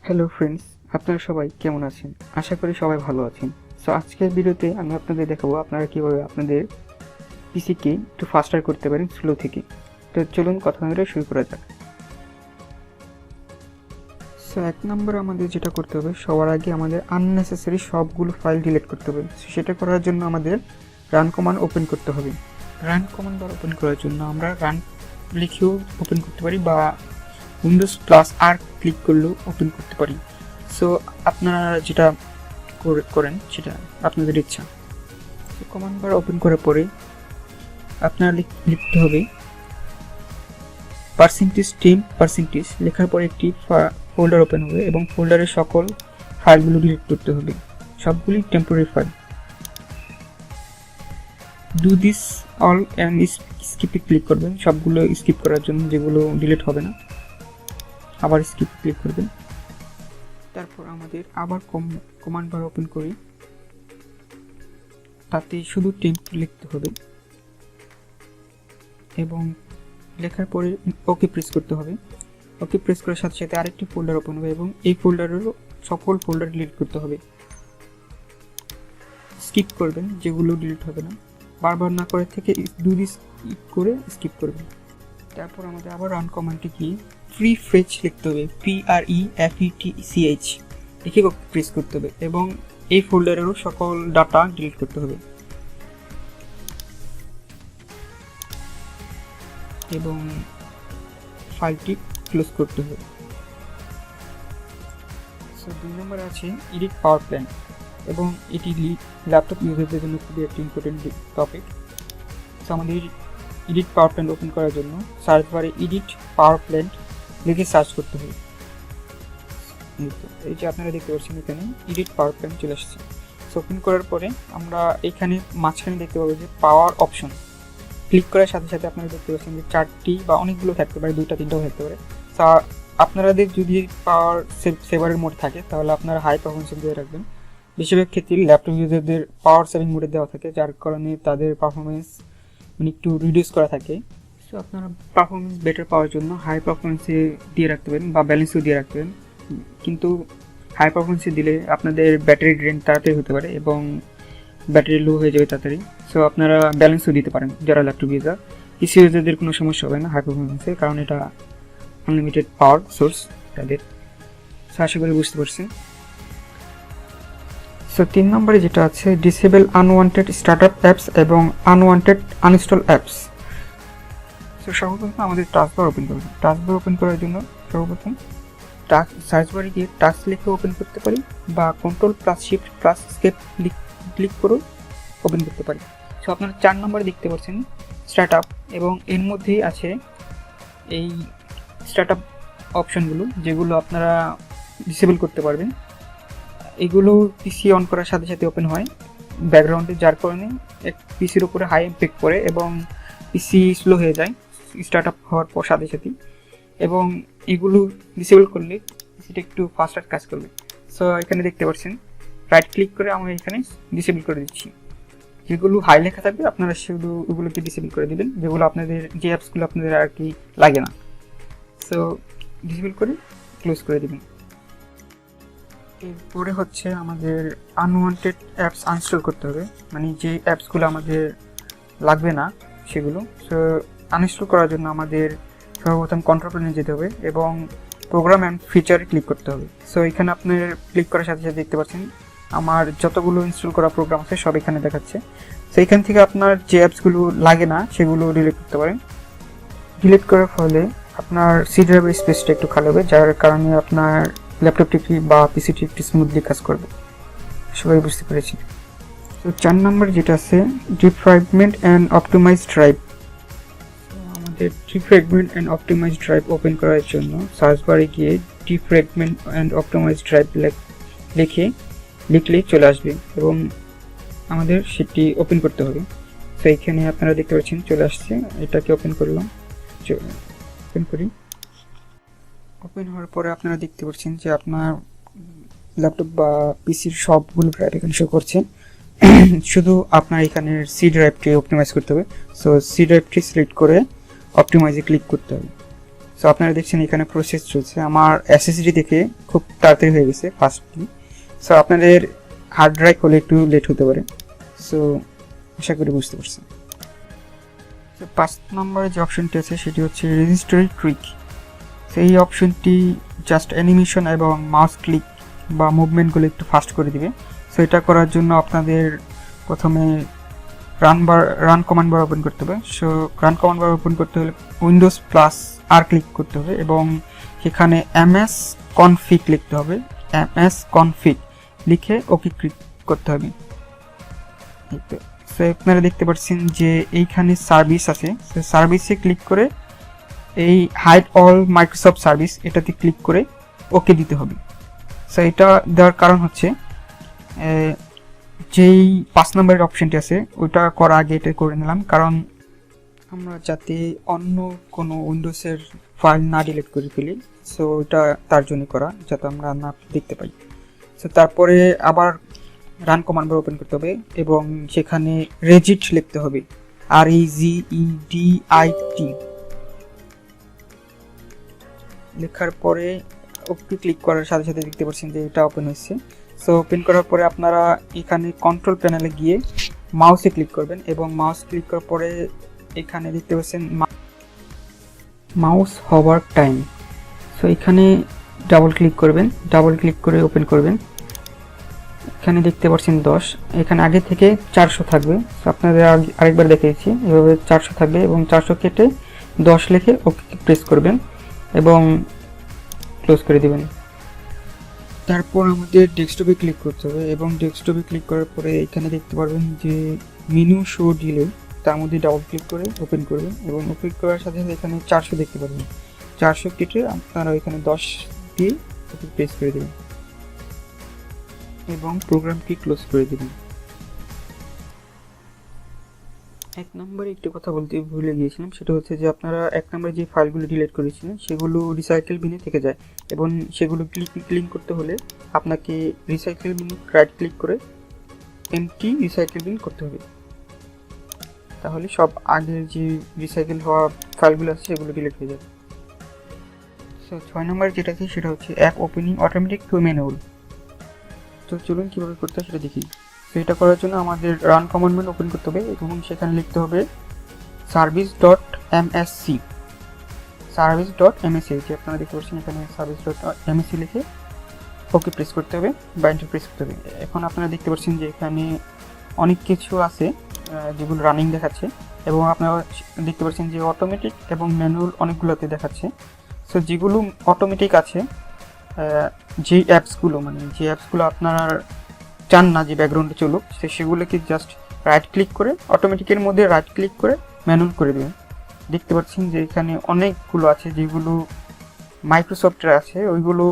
Hello friends, আপনারা সবাই কেমন আছেন? আশা করি সবাই ভালো আছেন। সো আজকের ভিডিওতে আমি আপনাদের দেখাবো আপনারা কীভাবে আপনাদের পিসিকে একটু ফাস্টার করতে পারেন স্লো থেকে। তো চলুন কথা বলে শুরু করা যাক। সো 1 নম্বর আমাদের যেটা করতে হবে, সবার আগে আমাদের আননেসেসারি সবগুলো ফাইল ডিলিট করতে হবে। সেটা করার জন্য আমাদের রান কমান্ড ওপেন করতে হবে। রান কমান্ড ওপেন করার জন্য আমরা রান লিখেও ওপেন করতে পারি বা উইন্ডোজ প্লাস আর ক্লিক করলেও ওপেন করতে পারি। সো আপনারা যেটা করেন সেটা আপনাদের ইচ্ছা। কমান্ড বার ওপেন করার পরে আপনার লিখতে হবে %team% লেখার পরে একটি ফোল্ডার ওপেন হবে এবং ফোল্ডারের সকল ফাইলগুলো ডিলিট করতে হবে, সবগুলি temporary file. Do this all and স্কিপে ক্লিক করবেন, সবগুলো স্কিপ করার জন্য, যেগুলো ডিলিট হবে না। আবার স্কিপ ক্লিক করবেন। তারপর আমাদের আবার কমান্ড বার ওপেন করি, তাতে শুধু টেম্প লিখতে হবে এবং লেখার পরে ওকে প্রেস করতে হবে। ওকে প্রেস করার সাথে সাথে আরেকটি ফোল্ডার ওপেন হবে এবং এই ফোল্ডারেরও সকল ফোল্ডার ডিলিট করতে হবে। স্কিপ করবেন, যেগুলো ডিলিট হবে না। বারবার না করে থেকে ডু দিস করে স্কিপ করবেন। তারপর আমাদের আবার রান কমান্ডটি কি প্রিফেচ লিখতে হবে, PREFETCH লিখে প্রেস করতে হবে এবং এই ফোল্ডারেরও সকল ডাটা ডিলিট করতে হবে এবং ফাইলটি ক্লোজ করতে হবে। সো 2 নম্বর আছে এডিট পাওয়ার প্ল্যান এবং এটি ল্যাপটপ ইউজারদের জন্য খুবই একটি ইম্পর্টেন্ট টপিক। সো আমাদের এডিট পাওয়ার প্ল্যান ওপেন করার জন্য সার্চ বারে এডিট পাওয়ার প্ল্যান লিখে সার্চ করতে হবে। এই যে আপনারা দেখতে পাচ্ছেন এখানে এডিট পাওয়ার প্ল্যান চলে আসছে। সো ওপেন করার পরে আমরা এখানে মাঝখানে দেখতে পাবো যে পাওয়ার অপশন। ক্লিক করার সাথে সাথে আপনারা দেখতে পাচ্ছেন যে 4টি বা অনেকগুলো থাকতে পারে, 2টা 3টাও থাকতে পারে। আপনাদের যদি পাওয়ার সেভারের মোড থাকে তাহলে আপনারা হাই পারফরমেন্স দিয়ে রাখবেন। বেশিরভাগ ক্ষেত্রে ল্যাপটপ ইউজারদের পাওয়ার সেভিং মোডে দেওয়া থাকে, যার কারণে তাদের পারফরমেন্স একটু রিডিউস করা থাকে। সো আপনারা পারফরমেন্স বেটার পাওয়ার জন্য হাই পারফরমেন্সে দিয়ে রাখতে পারেন বা ব্যালেন্সও দিয়ে রাখতে পারেন। কিন্তু হাই পারফরমেন্সে দিলে আপনাদের ব্যাটারি ড্রেন তাড়াতাড়ি হতে পারে এবং ব্যাটারি লো হয়ে যাবে তাড়াতাড়ি। সো আপনারা ব্যালেন্সও দিতে পারেন যারা ল্যাপটপ ইউজার। পিসি ইউজারদের কোনো সমস্যা হবে না হাই পারফরমেন্সে, কারণ এটা আনলিমিটেড পাওয়ার সোর্স তাদের। সো আশা করি বুঝতে পারছেন। সো 3 নম্বরে যেটা আছে ডিসেবল আনওয়ান্টেড স্টার্টআপ অ্যাপস এবং আনওয়ান্টেড আনইনস্টল অ্যাপস। সো সর্বপ্রথম আমাদের টাস্কবার ওপেন করব। টাস্কবার ওপেন করার জন্য সর্বপ্রথম সার্চ বারে গিয়ে টাস্ক লিখে ওপেন করতে পারি বা Ctrl+Shift+Escape ক্লিক করে ওপেন করতে পারি। সো আপনারা 4 নম্বরে দেখতে পাচ্ছেন স্টার্টআপ এবং এর মধ্যেই আছে এই স্টার্টআপ অপশনগুলো, যেগুলো আপনারা ডিসেবল করতে পারবেন। এগুলো পিসি অন করার সাথে সাথে ওপেন হয় ব্যাকগ্রাউন্ডে, যার কারণে পিসির উপরে হাই ইম্প্যাক্ট পড়ে এবং পিসি স্লো হয়ে যায় স্টার্টআপ হওয়ার পর সাথে সাথে। এবং এগুলো ডিসেবল করলে পিসিটা একটু ফাস্টার কাজ করবে। সো এখানে দেখতে পাচ্ছেন রাইট ক্লিক করে আমি এখানে ডিসেবল করে দিচ্ছি। যেগুলো হাই লেখা থাকবে আপনারা শুধু ওগুলোকে ডিসেবল করে দেবেন, যেগুলো আপনাদের যে অ্যাপসগুলো আপনাদের আর কি লাগে না। সো ডিসেবল করে ক্লোজ করে দেবেন। এরপরে হচ্ছে আমাদের আনওয়ান্টেড অ্যাপস আনইনস্টল করতে হবে, মানে যে অ্যাপসগুলো আমাদের লাগবে না সেগুলো। সো আনইনস্টল করার জন্য আমাদের সর্বপ্রথম কন্ট্রোল প্যানেলে যেতে হবে এবং প্রোগ্রাম অ্যান্ড ফিচারে ক্লিক করতে হবে। সো এখানে আপনার ক্লিক করার সাথে সাথে দেখতে পাচ্ছেন আমার যতগুলো ইনস্টল করা প্রোগ্রাম আছে সব এখানে দেখাচ্ছে। সো এখান থেকে আপনার যে অ্যাপসগুলো লাগে না সেগুলো ডিলিট করতে পারেন। ডিলিট করার ফলে আপনার সি ড্রাইভের স্পেসটা একটু খালি হবে, যার কারণে আপনার ল্যাপটপটি বা পিসিটি একটু স্মুথলি কাজ করবে। সবাই বুঝতে পেরেছি। তো 4 নম্বর যেটা আছে ডিফ্র্যাগমেন্ট অ্যান্ড অপটিমাইজ ড্রাইভ। আমাদের defragment and optimize drive open করার জন্য সার্চ বারে গিয়ে ডিফ্র্যাগমেন্ট অ্যান্ড অপটিমাইজ ড্রাইভ লিখলে চলে আসবে এবং আমাদের সেটি ওপেন করতে হবে। তো এইখানে আপনারা দেখতে পাচ্ছেন চলে আসছে, এটাকে ওপেন করলাম। ওপেন করি। ওপেন হওয়ার পরে আপনারা দেখতে পাচ্ছেন যে আপনার ল্যাপটপ বা পিসির সবগুলো ড্রাইভ এখানে শো করছে। শুধু আপনার এখানের সি ড্রাইভটি অপটিমাইজ করতে হবে। সো সি ড্রাইভটি সিলেক্ট করে অপটিমাইজে ক্লিক করতে হবে। সো আপনারা দেখছেন এখানে প্রসেস চলছে। আমার এসএসডি দেখে খুব তাড়াতাড়ি হয়ে গেছে ফাস্টলি। সো আপনাদের হার্ড ড্রাইভ হলে একটু লেট হতে পারে। সো আশা করি বুঝতে পারছেন। তো 5 নম্বরে যে অপশনটি আছে সেটি হচ্ছে রেজিস্ট্রি ট্রিক। তো এই অপশনটি জাস্ট অ্যানিমেশন এবং মাউস ক্লিক বা মুভমেন্টগুলো একটু ফাস্ট করে দিবে। সো এটা করার জন্য আপনাদের প্রথমে রান কমান্ড বার ওপেন করতে হবে। সো রান কমান্ড বার ওপেন করতে হলে উইন্ডোজ প্লাস আর ক্লিক করতে হবে এবং সেখানে ms config লিখতে হবে। ms config লিখে ওকে ক্লিক করতে হবে। সো আপনারা দেখতে পাচ্ছেন যে এইখানে সার্ভিস আছে। সো সার্ভিসে ক্লিক করে এই হাইড অল মাইক্রোসফট সার্ভিস এটাতে ক্লিক করে ওকে দিতে হবে। সো এটা দেওয়ার কারণ হচ্ছে যেই 5 নম্বরের অপশনটি আছে ওইটা করার আগে এটা করে নিলাম, কারণ আমরা যাতে অন্য কোনো উইন্ডোজের ফাইল না ডিলিট করে ফেলি। সো ওইটা তার জন্য করা, যাতে আমরা না দেখতে পাই। সো তারপরে আবার রান কমান্ড বার ওপেন করতে হবে এবং সেখানে রেজিট লিখতে হবে, REGEDIT লেখার পরে ওকে ক্লিক করার সাথে সাথে দেখতে পাচ্ছেন যে এটা ওপেন হয়েছে। সো ওপেন করার পরে আপনারা এখানে কন্ট্রোল প্যানেলে গিয়ে মাউসে ক্লিক করবেন এবং মাউস ক্লিক করার পরে এখানে দেখতে পাচ্ছেন মাউস হভার টাইম। সো এখানে ডাবল ক্লিক করবেন, ডাবল ক্লিক করে ওপেন করবেন। এখানে দেখতে পাচ্ছেন 10, এখানে আগে থেকে 400 থাকবে। সো আপনাদের আরেকবার দেখিয়েছি, এভাবে 400 থাকবে এবং 400 কেটে 10 লিখে ওকে প্রেস করবেন এবং ক্লোজ করে দিবেন। তারপর আমাদের ডেস্কটপে ক্লিক করতে হবে এবং ডেস্কটপে ক্লিক করার পরে এখানে দেখতে পারবেন যে মেনু শো ডিলে, তার মধ্যে ডাবল ক্লিক করে ওপেন করবেন এবং ওপেন করার সাথে সাথে এখানে 400 দেখতে পারবেন। 400 কেটে আপনারা এখানে 10 দিয়ে ওকে প্রেস করে দেবেন এবং প্রোগ্রামটি ক্লোজ করে দেবেন। 1 নম্বরে একটি কথা বলতে ভুলে গিয়েছিলাম, সেটা হচ্ছে যে আপনারা 1 নম্বরে যে ফাইলগুলো ডিলিট করেছিলেন সেগুলো রিসাইকেল বিনে থেকে যায় এবং সেগুলো ক্লিন করতে হলে আপনাকে রিসাইকেল বিন রাইট ক্লিক করে এমটি রিসাইকেল বিন করতে হবে। তাহলে সব আগের যে রিসাইকেল হওয়া ফাইলগুলো আছে সেগুলো ডিলিট হয়ে যাবে। সো 6 নম্বরে যেটা আছে সেটা হচ্ছে app opening automatic to manual. তো চলুন কীভাবে করতে হয় সেটা দেখি। তো এটা করার জন্য আমাদের রান কমান্ড ওপেন করতে হবে এবং সেখানে লিখতে হবে service.msc। service.msc যে আপনারা দেখতে পাচ্ছেন এখানে service.msc লিখে ওকে প্রেস করতে হবে বা এন্টার প্রেস করতে হবে। এখন আপনারা দেখতে পাচ্ছেন যে এখানে অনেক কিছু আছে যেগুলো রানিং দেখাচ্ছে এবং আপনারা দেখতে পাচ্ছেন যে অটোমেটিক এবং ম্যানুয়াল অনেকগুলোতে দেখাচ্ছে। সো যেগুলো অটোমেটিক আছে, যে অ্যাপসগুলো আপনারা চান না যে ব্যাকগ্রাউন্ডে চলুক, সেগুলোকে জাস্ট রাইট ক্লিক করে অটোমেটিকের মধ্যে রাইট ক্লিক করে ম্যানুয়াল করে দেবেন। দেখতে পাচ্ছেন যে এখানে অনেকগুলো আছে যেগুলো মাইক্রোসফটের আছে, ওইগুলো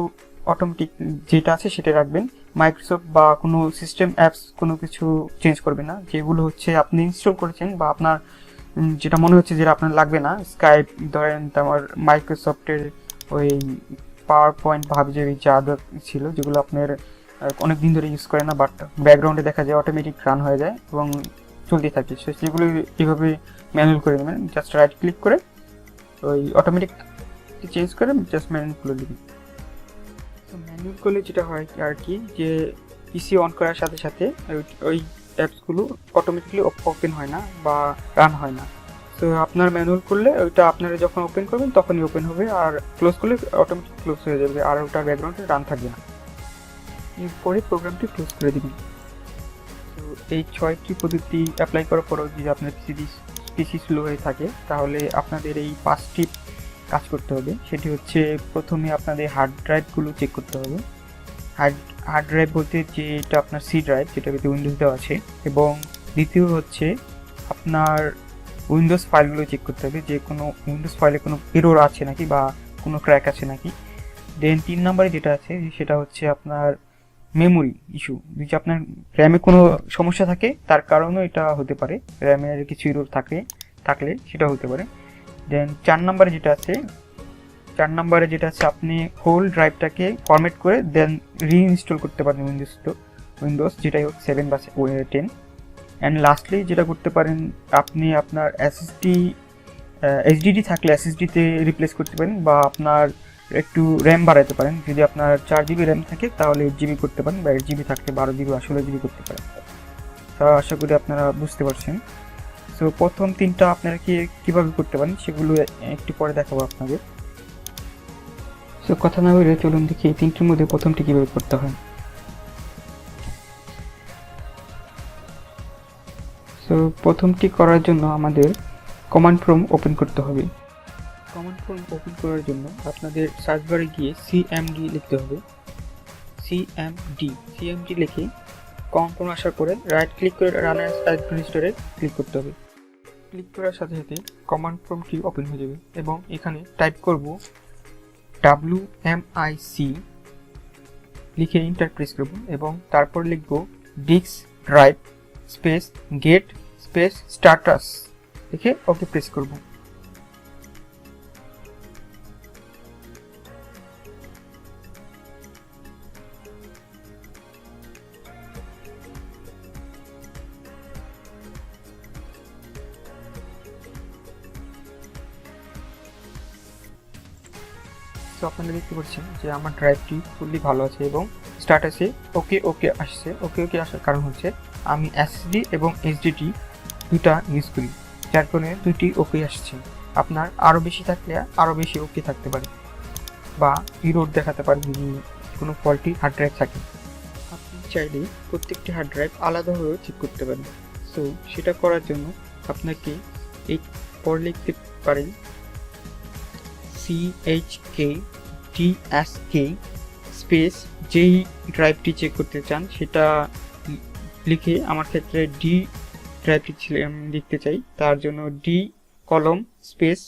অটোমেটিক যেটা আছে সেটা রাখবেন। মাইক্রোসফট বা কোনো সিস্টেম অ্যাপস কোনো কিছু চেঞ্জ করবে না। যেগুলো হচ্ছে আপনি ইনস্টল করেছেন বা আপনার যেটা মনে হচ্ছে যেটা আপনার লাগবে না, স্কাইপ ধরেন, তারপর মাইক্রোসফটের ওই পাওয়ার পয়েন্ট ভাবি যা ছিল যেগুলো আপনার অনেক দিন ধরে ইউজ করে না, বাট ব্যাকগ্রাউন্ডে দেখা যায় অটোমেটিক রান হয়ে যায় এবং চলতে থাকে। সো সেগুলো এইভাবে ম্যানুয়াল করে দেবেন। জাস্ট রাইট ক্লিক করে ওই অটোমেটিক চেঞ্জ করে জাস্ট ম্যানুয়াল করে দেবেন। তো ম্যানুয়াল করলে যেটা হয় আর কি, যে পিসি অন করার সাথে সাথে ওই অ্যাপসগুলো অটোমেটিকলি ওপেন হয় না বা রান হয় না। সো আপনার ম্যানুয়াল করলে ওইটা আপনারা যখন ওপেন করবেন তখনই ওপেন হবে, আর ক্লোজ করলে অটোমেটিক ক্লোজ হয়ে যাবে আর ওটার ব্যাকগ্রাউন্ডে রান থাকবে না। এরপরে প্রোগ্রামটি ক্লোজ করে দিবেন। তো এই 6টি পদ্ধতি অ্যাপ্লাই করার পরেও যদি আপনার পিসি স্লো হয়ে থাকে তাহলে আপনাদের এই 5টি কাজ করতে হবে। সেটি হচ্ছে প্রথমে আপনাদের হার্ড ড্রাইভগুলো চেক করতে হবে। হার্ড ড্রাইভ বলতে যেটা আপনার সি ড্রাইভ, যেটা ভিতরে উইন্ডোজ দেওয়া আছে, এবং দ্বিতীয় হচ্ছে আপনার উইন্ডোজ ফাইলগুলো চেক করতে হবে যে কোনো উইন্ডোজ ফাইলে কোনো এরর আছে নাকি বা কোনো ক্র্যাক আছে নাকি। দেন 3 নম্বরে যেটা আছে সেটা হচ্ছে আপনার মেমোরি ইস্যু। যদি আপনার র্যামে কোনো সমস্যা থাকে তার কারণেও এটা হতে পারে, র্যামের কিছু এরর থাকলে সেটা হতে পারে। দেন 4 নম্বরে যেটা আছে আপনি হোল ড্রাইভটাকে ফরম্যাট করে দেন রিইনস্টল করতে পারেন উইন্ডোজ যেটাই হোক 7 বা 10। অ্যান্ড লাস্টলি যেটা করতে পারেন, আপনি আপনার এসএসডি এইচডিডি থাকলে এসএসডিতে রিপ্লেস করতে পারেন, বা আপনার একটু র্যাম বাড়াতে পারেন। যদি আপনার 4 GB র্যাম থাকে তাহলে 8 GB করতে পারেন, বা 8 GB থাকলে 12 GB 16 GB করতে পারেন। তা আশা করি আপনারা বুঝতে পারছেন। সো প্রথম 3টা আপনারা কীভাবে করতে পারেন সেগুলো একটু পরে দেখাবো আপনাদের। সো কথা না বলে চলুন দেখি এই 3টির মধ্যে প্রথমটি কীভাবে করতে হয়। সো প্রথমটি করার জন্য আমাদের কমান্ড প্রম্পট ওপেন করতে হবে। কমান্ড প্রম্পট ওপেন করার জন্য আপনাদের সার্চ বারে গিয়ে সিএমডি লিখতে হবে। সিএমডি লিখে কমান্ড প্রম্পট আসার পরে রাইট ক্লিক করে রান অ্যাজ অ্যাডমিনিস্ট্রেটরে ক্লিক করতে হবে। ক্লিক করার সাথে সাথে কমান্ড প্রম্পটটি ওপেন হয়ে যাবে এবং এখানে টাইপ করব WMIC লিখে এন্টার প্রেস করব এবং তারপর লিখব disk drive space get space status লিখে ওকে প্রেস করব। তো আপনারা দেখতে পাচ্ছেন যে আমার ড্রাইভটি ফুললি ভালো আছে এবং স্ট্যাটাসে ওকে আসছে। ওকে আসার কারণ হচ্ছে আমি এসএসডি এবং এইচডিডি দুটা ইউজ করি, যার কারণে দুটি ওকে আসছে। আপনার আরও বেশি থাকলে আরও বেশি ওকে থাকতে পারে, বা ইরোড দেখাতে পারে যদি কোনো ফল্টি হার্ড ড্রাইভ থাকে। আপনি চাইলে প্রত্যেকটি হার্ড ড্রাইভ আলাদাভাবেও চেক করতে পারেন। সো সেটা করার জন্য আপনাকে এই পর লিখতে পারেন CHKDSK স্পেস যেই ড্রাইভটি চেক করতে চান সেটা লিখে, আমার ক্ষেত্রে ডি ড্রাইভটি লিখতে চাই, তার জন্য ডি কলম স্পেস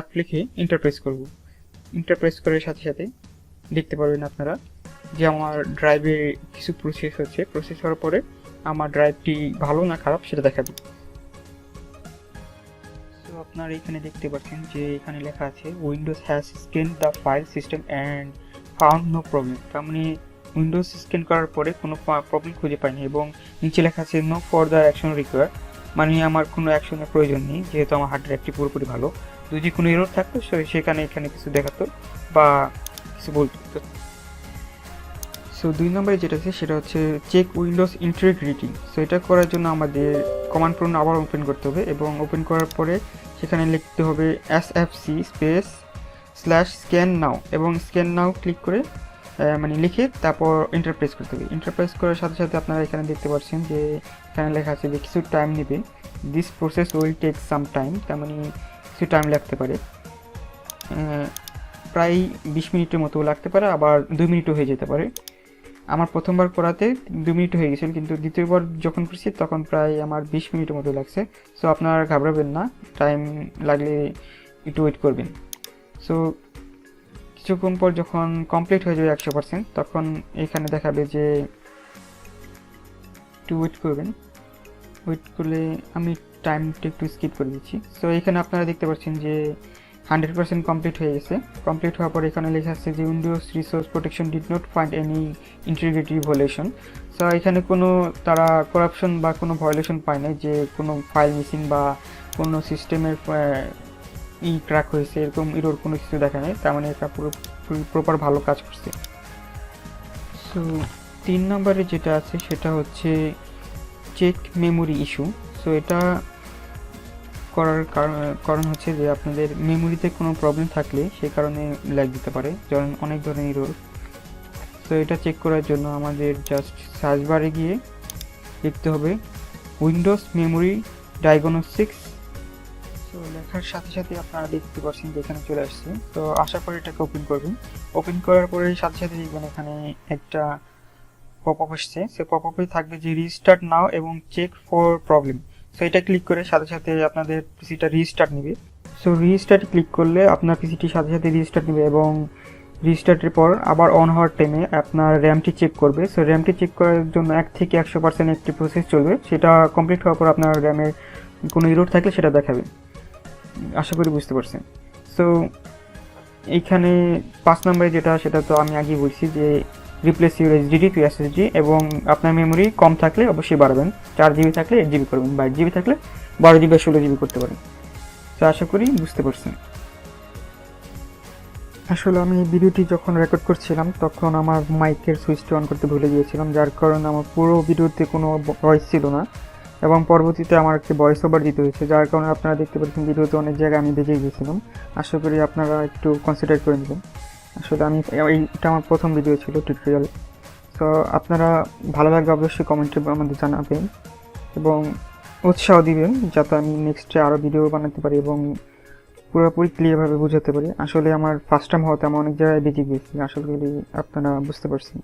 /F লিখে ইন্টারপ্রেস করব। ইন্টারপ্রেস করার সাথে সাথে দেখতে পারবেন আপনারা যে আমার ড্রাইভে কিছু প্রসেস হচ্ছে। প্রসেস হওয়ার পরে আমার ড্রাইভটি ভালো না খারাপ সেটা দেখাবে। আপনারা এখানে দেখতে পাচ্ছেন যে এখানে লেখা আছে Windows has scan the file system and found no problem. তার মানে উইন্ডোজ স্ক্যান করার পরে কোনো প্রবলেম খুঁজে পাইনি, এবং নিচে লেখা আছে নো ফার্দার অ্যাকশন রিকোয়ার, মানে আমার কোনো অ্যাকশনের প্রয়োজন নেই যেহেতু আমার হার্ড ড্রাইভটি পুরোপুরি ভালো। যদি কোনো এরর থাকতো সেখানে এখানে কিছু দেখাতো বা কিছু বলতো। সো 2 নম্বরে যেটা আছে সেটা হচ্ছে চেক উইন্ডোজ ইন্টিগ্রিটি। সো এটা করার জন্য আমাদের কমান্ড প্রম্পট আবার ওপেন করতে হবে এবং ওপেন করার পরে সেখানে লিখতে হবে SFC স্পেস /scan now এবং স্ক্যান নাও ক্লিক করে মানে লিখে তারপর ইন্টারপ্রেস করতে হবে। ইন্টারপ্রেস করার সাথে সাথে আপনারা এখানে দেখতে পাচ্ছেন যে এখানে লেখা আছে যে কিছু টাইম নেবে, this process will take some time, তার মানে কিছু টাইম লাগতে পারে, প্রায় 20 মিনিটের মতো লাগতে পারে, আবার 2 মিনিটও হয়ে যেতে পারে। আমার প্রথমবার করাতে 2 মিনিট হয়ে গেছিল, কিন্তু দ্বিতীয়বার যখন করছি তখন প্রায় আমার 20 মিনিটের মতো লাগছে। সো আপনারা ঘাবড়াবেন না, টাইম লাগলে একটু ওয়েট করবেন। সো কিছুক্ষণ পর যখন কমপ্লিট হয়ে যাবে 100%, তখন এখানে দেখাবে যে একটু ওয়েট করবেন। ওয়েট করলে আমি টাইমটা একটু স্কিপ করে দিচ্ছি। সো এখানে আপনারা দেখতে পাচ্ছেন যে 100% কমপ্লিট হয়ে গেছে। কমপ্লিট হওয়ার পর এখানে লেখা আছে যে Windows resource protection did not find any integrity violation. So এখানে কোনো তারা করাপশন বা কোনো ভায়োলেশন পায় না, যে কোনো ফাইল মিসিং বা কোনো সিস্টেমের ক্র্যাক হয়েছে এরকম এরর কোনো কিছু দেখা নেই, তার মানে এটা পুরো প্রপার ভালো কাজ করছে। সো 3 নম্বরে যেটা আছে সেটা হচ্ছে চেক মেমোরি ইস্যু। সো এটা করার কারণ হচ্ছে যে আপনাদের মেমোরিতে কোনো প্রবলেম থাকলে সেই কারণে ল্যাগ দিতে পারে, যেমন অনেক ধরনের এরর। তো এটা চেক করার জন্য আমাদের জাস্ট সার্চ বারে গিয়ে লিখতে হবে উইন্ডোজ মেমোরি ডায়াগনস্টিক্স। তো লেখার সাথে সাথে আপনারা দেখতে পাচ্ছেন যে এখানে চলে আসছে। তো আসার পরে এটাকে ওপেন করবেন। ওপেন করার পরে সাথে সাথে দেখবেন এখানে একটা পপ আপ আসছে। সে পপ আপে থাকবে যে রিস্টার্ট নাও এবং চেক ফর প্রবলেম। সো এটা ক্লিক করে সাথে সাথে আপনাদের পিসিটা রিস্টার্ট নেবে। সো রিস্টার্ট ক্লিক করলে আপনার পিসিটি সাথে সাথে রিস্টার্ট নেবে এবং রিস্টার্টের পর আবার অন হওয়ার টাইমে আপনার র্যামটি চেক করবে। সো র্যামটি চেক করার জন্য 1 থেকে 100% একটি প্রসেস চলবে। সেটা কমপ্লিট হওয়ার পর আপনার র্যামের কোনো এরর থাকলে সেটা দেখাবে। আশা করি বুঝতে পারছেন। সো এইখানে 5 নম্বরে যেটা সেটা তো আমি আগেই বলছি যে replace your HDD to SSD, এবং আপনার মেমোরি কম থাকলে অবশ্যই বাড়াবেন। 4 GB থাকলে 8 GB করবেন, বা 8 GB থাকলে 12 GB 16 GB করতে পারেন। তো আশা করি বুঝতে পারছেন। আসলে আমি ভিডিওটি যখন রেকর্ড করছিলাম তখন আমার মাইকের সুইচটি অন করতে ভুলে গিয়েছিলাম, যার কারণে আমার পুরো ভিডিওতে কোনো ভয়েস ছিল না এবং পরবর্তীতে আমার একটি ভয়েস ওভার দিতে হয়েছে, যার কারণে আপনারা দেখতে পাচ্ছেন ভিডিওতে অনেক জায়গায় আমি বেজে গিয়েছিলাম। আশা করি আপনারা একটু কনসিডার করে নেবেন। আসলে এটা আমার প্রথম ভিডিও ছিল টিউটোরিয়াল। তো আপনারা ভালো লাগলে অবশ্যই কমেন্টে আমাদের জানাবেন এবং উৎসাহ দিবেন যাতে আমি নেক্সটে আরও ভিডিও বানাতে পারি এবং পুরোপুরি ক্লিয়ারভাবে বোঝাতে পারি। আসলে আমার ফার্স্ট টাইম হওয়াতে আমি অনেক জায়গায় বেঁচে গিয়েছি, আশা করি আপনারা বুঝতে পারছেন।